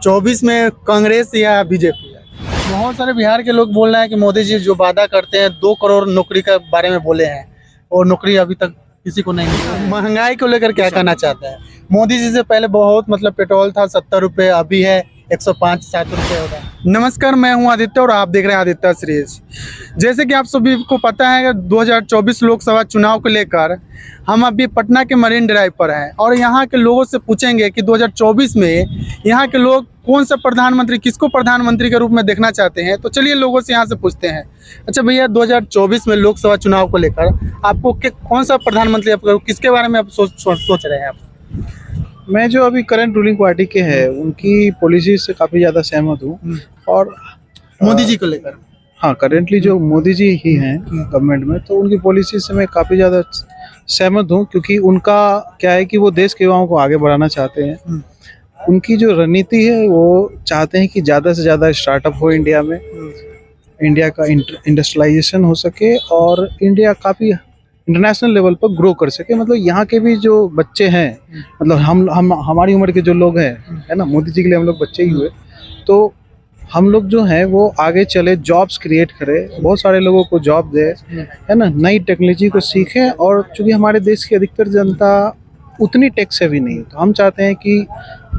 24 में कांग्रेस या बीजेपी है। बहुत सारे बिहार के लोग बोल रहे हैं कि मोदी जी जो वादा करते हैं 2 करोड़ नौकरी के बारे में बोले हैं और नौकरी अभी तक किसी को नहीं मिली। महंगाई को लेकर क्या कहना चाहते हैं? मोदी जी से पहले बहुत पेट्रोल था 70 रुपये, अभी है 105-7 रुपये हो रहा है। नमस्कार, मैं हूं आदित्य और आप देख रहे हैं आदित्य सीरीज। जैसे कि आप सभी को पता है 2024 लोकसभा चुनाव को लेकर हम अभी पटना के मरीन ड्राइव पर हैं और यहाँ के लोगों से पूछेंगे कि 2024 में यहाँ के लोग कौन सा प्रधानमंत्री, किसको प्रधानमंत्री के रूप में देखना चाहते हैं। तो चलिए लोगों से यहाँ से पूछते हैं। अच्छा भैया, 2024 में लोकसभा चुनाव को लेकर आपको कौन सा प्रधानमंत्री, किसके बारे में आप सोच रहे हैं? आप मैं जो अभी करंट रूलिंग पार्टी के हैं उनकी पॉलिसी से काफ़ी ज़्यादा सहमत हूँ। और मोदी जी को लेकर, हाँ, करेंटली जो मोदी जी ही हैं गवर्नमेंट में, तो उनकी पॉलिसी से मैं काफ़ी ज़्यादा सहमत हूँ, क्योंकि उनका क्या है कि वो देश के युवाओं को आगे बढ़ाना चाहते हैं। उनकी जो रणनीति है वो चाहते हैं कि ज़्यादा से ज़्यादा स्टार्टअप हो इंडिया में, इंडिया का इंडस्ट्रियलाइजेशन हो सके और इंडिया काफ़ी इंटरनेशनल लेवल पर ग्रो कर सके। मतलब यहाँ के भी जो बच्चे हैं, मतलब हम हमारी उम्र के जो लोग हैं, है ना, मोदी जी के लिए हम लोग बच्चे ही हुए, तो हम लोग जो हैं वो आगे चले, जॉब्स क्रिएट करें, बहुत सारे लोगों को जॉब दे, है ना, नई टेक्नोलॉजी को सीखें। और चूँकि हमारे देश की अधिकतर जनता उतनी टेक सेवी नहीं है, तो हम चाहते हैं कि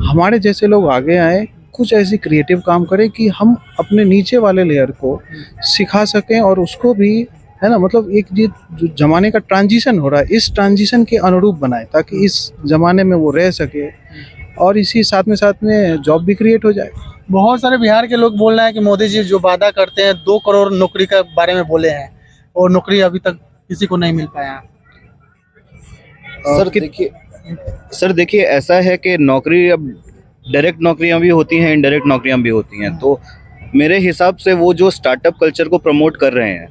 हमारे जैसे लोग आगे आए, कुछ ऐसी क्रिएटिव काम करें कि हम अपने नीचे वाले लेयर को सिखा सकें और उसको भी, है ना, मतलब एक जो ज़माने का ट्रांजिशन हो रहा है, इस ट्रांजिशन के अनुरूप बनाए ताकि इस ज़माने में वो रह सके और इसी साथ में जॉब भी क्रिएट हो जाए। बहुत सारे बिहार के लोग बोल रहे हैं कि मोदी जी जो वादा करते हैं 2 करोड़ नौकरी के बारे में बोले हैं और नौकरी अभी तक किसी को नहीं मिल पाया। सर देखिए ऐसा है कि नौकरी, अब डायरेक्ट नौकरियां भी होती हैं, इनडायरेक्ट नौकरियां भी होती हैं। तो मेरे हिसाब से वो जो स्टार्टअप कल्चर को प्रमोट कर रहे हैं,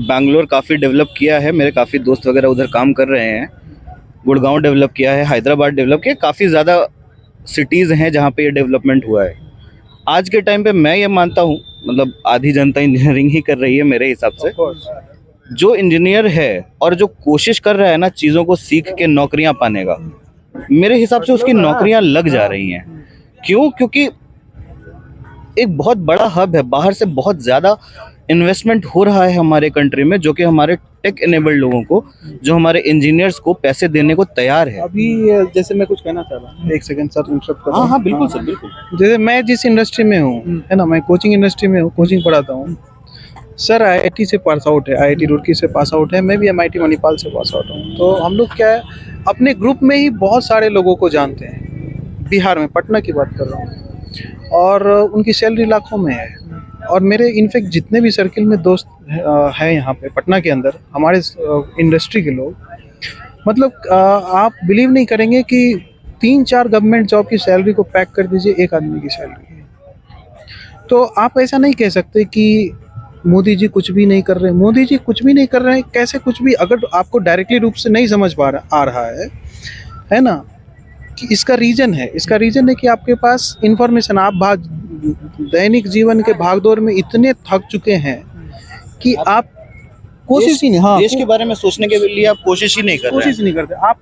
बैंगलोर काफ़ी डेवलप किया है, मेरे काफ़ी दोस्त वगैरह उधर काम कर रहे हैं, गुड़गांव डेवलप किया है, हैदराबाद डेवलप किया, काफ़ी ज़्यादा सिटीज़ हैं जहाँ पे ये डेवलपमेंट हुआ है। आज के टाइम पे मैं ये मानता हूँ, मतलब आधी जनता इंजीनियरिंग ही कर रही है मेरे हिसाब से। जो इंजीनियर है और जो कोशिश कर रहा है ना चीज़ों को सीख के नौकरियाँ पाने का, मेरे हिसाब से उसकी नौकरियाँ लग जा रही हैं। क्यों? क्योंकि एक बहुत बड़ा हब है, बाहर से बहुत ज़्यादा इन्वेस्टमेंट हो रहा है हमारे कंट्री में, जो कि हमारे टेक एनेबल्ड लोगों को, जो हमारे इंजीनियर्स को पैसे देने को तैयार है। अभी जैसे मैं कुछ कहना चाह रहा हूँ, एक सेकंड सर, इंटरप्ट कर रहा हूँ। हाँ बिल्कुल सर, बिल्कुल। जैसे मैं जिस इंडस्ट्री में हूँ, है ना, मैं कोचिंग इंडस्ट्री में हूँ, कोचिंग पढ़ाता हूँ सर। आईआईटी से पास आउट है, आईआईटी रुड़की से पास आउट है, मैं भी एमआईटी मणिपाल से पास आउट हूँ। तो हम लोग क्या है, अपने ग्रुप में ही बहुत सारे लोगों को जानते हैं, बिहार में, पटना की बात कर रहा हूँ, और उनकी सैलरी लाखों में है। और मेरे इनफैक्ट जितने भी सर्किल में दोस्त हैं यहाँ पे पटना के अंदर, हमारे इंडस्ट्री के लोग, मतलब आप बिलीव नहीं करेंगे कि 3-4 गवर्नमेंट जॉब की सैलरी को पैक कर दीजिए एक आदमी की सैलरी। तो आप ऐसा नहीं कह सकते कि मोदी जी कुछ भी नहीं कर रहे हैं। मोदी जी कुछ भी नहीं कर रहे हैं, कैसे कुछ भी? अगर आपको डायरेक्टली रूप से नहीं समझ आ रहा है ना, कि इसका रीज़न है कि आपके पास इन्फॉर्मेशन, आप दैनिक जीवन के भागदौड़ में इतने थक चुके हैं कि आप कोशिश ही नहीं, हाँ, देश के बारे में सोचने के लिए आप कोशिश ही नहीं करते। आप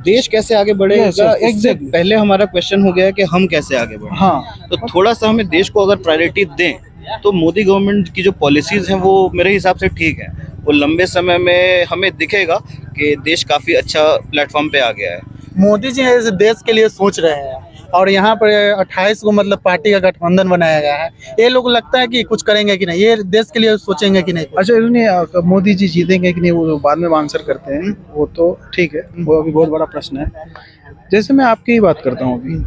देश कैसे आगे बढ़ेगा, इससे exactly। पहले हमारा क्वेश्चन हो गया है कि हम कैसे आगे बढ़े। हाँ, तो थोड़ा सा हमें देश को अगर प्रायोरिटी दें तो मोदी गवर्नमेंट की जो पॉलिसीज हैं वो मेरे हिसाब से ठीक है। वो लंबे समय में हमें दिखेगा कि देश काफ़ी अच्छा प्लेटफॉर्म पे आ गया है। मोदी जी इस देश के लिए सोच रहे हैं और यहाँ पर 28 को पार्टी का गठबंधन बनाया गया है। ये लोग लगता है कि कुछ करेंगे कि नहीं, ये देश के लिए सोचेंगे कि नहीं? अच्छा, मोदी जी जीतेंगे कि नहीं वो बाद में आंसर करते हैं, वो तो ठीक है, वो अभी बहुत बड़ा प्रश्न है। जैसे मैं आपकी ही बात करता हूँ, अभी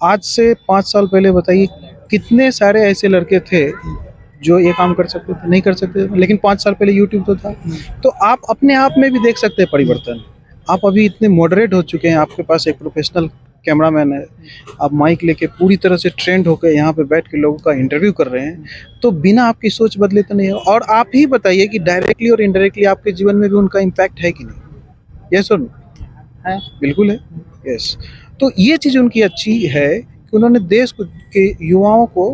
आज से 5 साल पहले बताइए कितने सारे ऐसे लड़के थे जो ये काम कर सकते थे, नहीं कर सकते थे, लेकिन 5 साल पहले यूट्यूब तो था। तो आप अपने आप में भी देख सकते हैं परिवर्तन। आप अभी इतने मॉडरेट हो चुके हैं, आपके पास एक प्रोफेशनल कैमरामैन है, आप माइक लेके पूरी तरह से ट्रेंड होकर यहाँ पे बैठ के लोगों का इंटरव्यू कर रहे हैं, तो बिना आपकी सोच बदले तो नहीं है। और आप ही बताइए कि डायरेक्टली और इनडायरेक्टली आपके जीवन में भी उनका इम्पैक्ट है कि नहीं? यस और नो? है, बिल्कुल है। यस, तो ये चीज़ उनकी अच्छी है कि उन्होंने देश के युवाओं को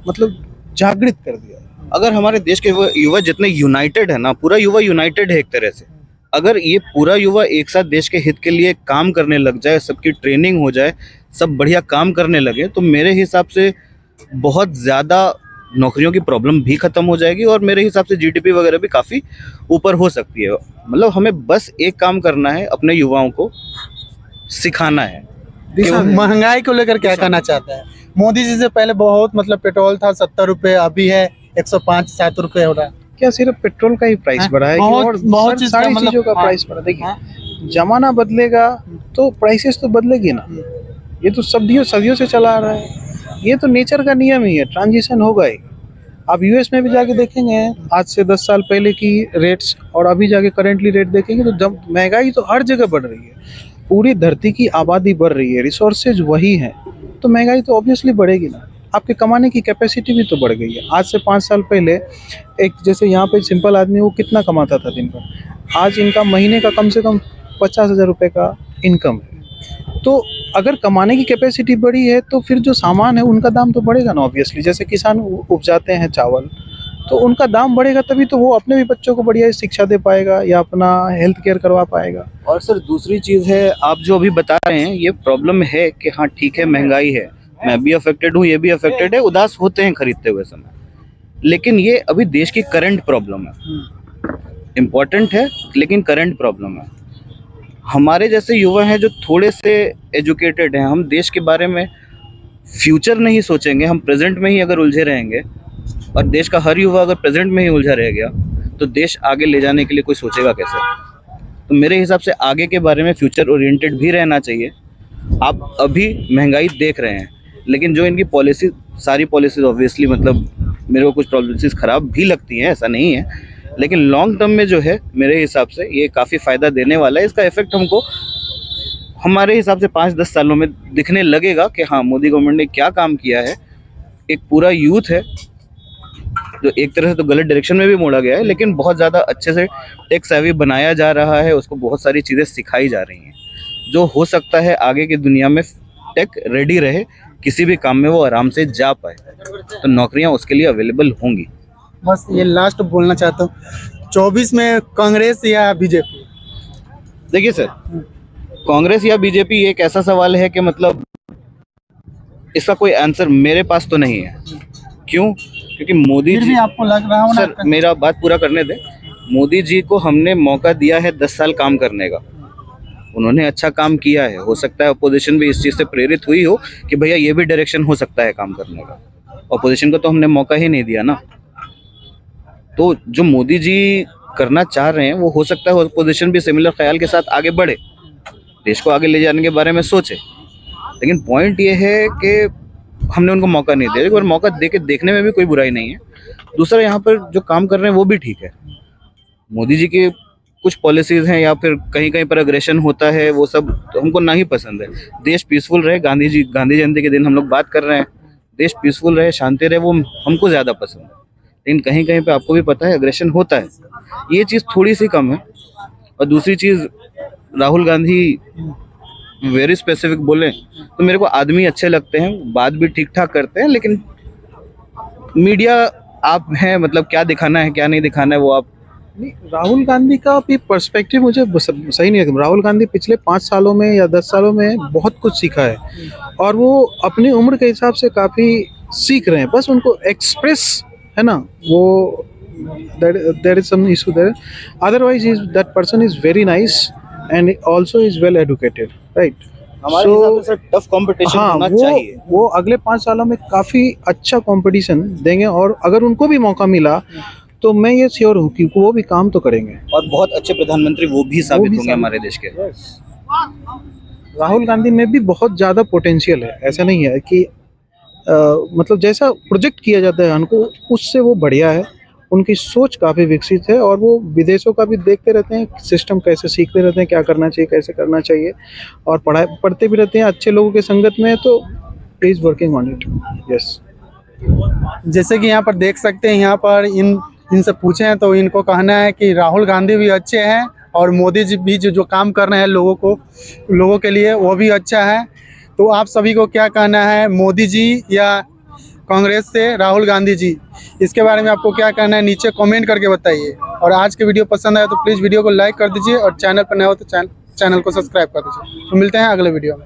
मतलब जागृत कर दिया। अगर हमारे देश के युवा जितने यूनाइटेड है ना, पूरा युवा यूनाइटेड है एक तरह से, अगर ये पूरा युवा एक साथ देश के हित के लिए काम करने लग जाए, सबकी ट्रेनिंग हो जाए, सब बढ़िया काम करने लगे तो मेरे हिसाब से बहुत ज़्यादा नौकरियों की प्रॉब्लम भी ख़त्म हो जाएगी और मेरे हिसाब से जीडीपी वगैरह भी काफ़ी ऊपर हो सकती है। मतलब हमें बस एक काम करना है, अपने युवाओं को सिखाना है। महंगाई को लेकर क्या कहना चाहता है? मोदी जी से पहले बहुत मतलब पेट्रोल था 70 रुपए, अभी है 105-7 रुपए हो रहा है। क्या सिर्फ पेट्रोल का ही प्राइस हाँ, बढ़ा है कि बहुत- और बहुत चीज़ का सारी मतलब- चीजों का हाँ, प्राइस बढ़ा? देखिए, हाँ। जमाना बदलेगा तो प्राइसेस तो बदलेगी ना। ये तो सदियों से चला आ रहा है, ये तो नेचर का नियम ही है, ट्रांजिशन होगा ही। आप यूएस में भी जाके देखेंगे आज से 10 साल पहले की रेट्स और अभी जाके करेंटली रेट देखेंगे तो जब महंगाई तो हर जगह बढ़ रही है, पूरी धरती की आबादी बढ़ रही है, रिसोर्सेज वही हैं, तो महंगाई तो ऑब्वियसली बढ़ेगी ना। आपके कमाने की कैपेसिटी भी तो बढ़ गई है। आज से 5 साल पहले एक जैसे यहाँ पे सिंपल आदमी वो कितना कमाता था दिन भर, आज इनका महीने का कम से कम 50,000 रुपये का इनकम है। तो अगर कमाने की कैपेसिटी बढ़ी है तो फिर जो सामान है उनका दाम तो बढ़ेगा ना ऑब्वियसली। जैसे किसान उपजाते हैं चावल, तो उनका दाम बढ़ेगा तभी तो वो अपने भी बच्चों को बढ़िया शिक्षा दे पाएगा या अपना हेल्थ केयर करवा पाएगा। और सर दूसरी चीज़ है, आप जो अभी बता रहे हैं ये प्रॉब्लम है कि हाँ ठीक है महंगाई है, मैं भी अफेक्टेड हूँ, ये भी अफेक्टेड है, उदास होते हैं खरीदते हुए समय, लेकिन ये अभी देश की करंट प्रॉब्लम है। इम्पॉर्टेंट है लेकिन करंट प्रॉब्लम है। हमारे जैसे युवा हैं जो थोड़े से एजुकेटेड हैं, हम देश के बारे में फ्यूचर नहीं सोचेंगे, हम प्रेजेंट में ही अगर उलझे रहेंगे और देश का हर युवा अगर प्रेजेंट में ही उलझा रह गया तो देश आगे ले जाने के लिए कोई सोचेगा कैसे? तो मेरे हिसाब से आगे के बारे में फ्यूचर ओरिएंटेड भी रहना चाहिए। आप अभी महंगाई देख रहे हैं लेकिन जो इनकी पॉलिसी, सारी पॉलिसीज ऑब्वियसली मतलब मेरे को कुछ पॉलिसीज ख़राब भी लगती हैं, ऐसा नहीं है, लेकिन लॉन्ग टर्म में जो है मेरे हिसाब से ये काफ़ी फ़ायदा देने वाला है। इसका इफेक्ट हमको हमारे हिसाब से 5-10 सालों में दिखने लगेगा कि हाँ मोदी गवर्नमेंट ने क्या काम किया है। एक पूरा यूथ है जो एक तरह से तो गलत डायरेक्शन में भी मोड़ा गया है, लेकिन बहुत ज़्यादा अच्छे से टेक सेवी बनाया जा रहा है, उसको बहुत सारी चीज़ें सिखाई जा रही हैं जो हो सकता है आगे की दुनिया में टेक रेडी रहे, किसी भी काम में वो आराम से जा पाए, तो नौकरियां उसके लिए अवेलेबल होंगी। बस ये लास्ट बोलना चाहता हूँ, 24 में कांग्रेस या बीजेपी? देखिए सर, कांग्रेस या बीजेपी एक ऐसा सवाल है कि मतलब इसका कोई आंसर मेरे पास तो नहीं है। क्यों? क्योंकि मोदी फिर जी, भी आपको लग रहा हो ना? सर मेरा बात पूरा करने दें। मोदी जी को हमने मौका दिया है 10 साल काम करने का, उन्होंने अच्छा काम किया है। हो सकता है अपोजिशन भी इस चीज़ से प्रेरित हुई हो कि भैया ये भी डायरेक्शन हो सकता है काम करने का, अपोजिशन को तो हमने मौका ही नहीं दिया ना। तो जो मोदी जी करना चाह रहे हैं वो हो सकता है अपोजिशन भी सिमिलर ख्याल के साथ आगे बढ़े, देश को आगे ले जाने के बारे में सोचे, लेकिन पॉइंट ये है कि हमने उनको मौका नहीं दिया। और मौका दे के देखने में भी कोई बुराई नहीं है। दूसरा, यहाँ पर जो काम कर रहे हैं वो भी ठीक है। मोदी जी की कुछ पॉलिसीज़ हैं या फिर कहीं कहीं पर अग्रेशन होता है, वो सब तो हमको ना ही पसंद है। देश पीसफुल रहे, गांधी जयंती के दिन हम लोग बात कर रहे हैं, देश पीसफुल रहे, शांति रहे, वो हमको ज़्यादा पसंद है। लेकिन कहीं कहीं पे आपको भी पता है अग्रेशन होता है, ये चीज़ थोड़ी सी कम है। और दूसरी चीज़, राहुल गांधी वेरी स्पेसिफिक बोले तो मेरे को आदमी अच्छे लगते हैं, बात भी ठीक ठाक करते हैं, लेकिन मीडिया आप हैं, मतलब क्या दिखाना है क्या नहीं दिखाना है वो आप। नहीं, राहुल गांधी का भी पर्सपेक्टिव मुझे सही नहीं लगता। राहुल गांधी पिछले 5 सालों में या 10 सालों में बहुत कुछ सीखा है और वो अपनी उम्र के हिसाब से काफ़ी सीख रहे हैं, बस उनको एक्सप्रेस है ना, वो there is some issue there. Otherwise that person is very nice and also is well educated, right? हमारे हिसाब से टफ कंपटीशन होना चाहिए। वो अगले 5 सालों में काफ़ी अच्छा कंपटीशन देंगे और अगर उनको भी मौका मिला तो मैं ये श्योर हूँ कि वो भी काम तो करेंगे और बहुत अच्छे प्रधानमंत्री वो भी साबित होंगे हमारे देश के। राहुल गांधी में भी बहुत ज़्यादा पोटेंशियल है, ऐसा नहीं है कि मतलब जैसा प्रोजेक्ट किया जाता है उनको उससे वो बढ़िया है। उनकी सोच काफ़ी विकसित है और वो विदेशों का भी देखते रहते हैं, सिस्टम कैसे सीखते रहते हैं, क्या करना चाहिए कैसे करना चाहिए, और पढ़ते भी रहते हैं अच्छे लोगों के संगत में, तो is working on it. Yes, जैसे कि यहाँ पर देख सकते हैं, यहाँ पर इनसे पूछे हैं तो इनको कहना है कि राहुल गांधी भी अच्छे हैं और मोदी जी भी जो काम कर रहे हैं लोगों के लिए वो भी अच्छा है। तो आप सभी को क्या कहना है, मोदी जी या कांग्रेस से राहुल गांधी जी, इसके बारे में आपको क्या कहना है नीचे कमेंट करके बताइए। और आज के वीडियो पसंद आया तो प्लीज़ वीडियो को लाइक कर दीजिए और चैनल पर नए हो तो चैनल को सब्सक्राइब कर दीजिए। तो मिलते हैं अगले वीडियो में।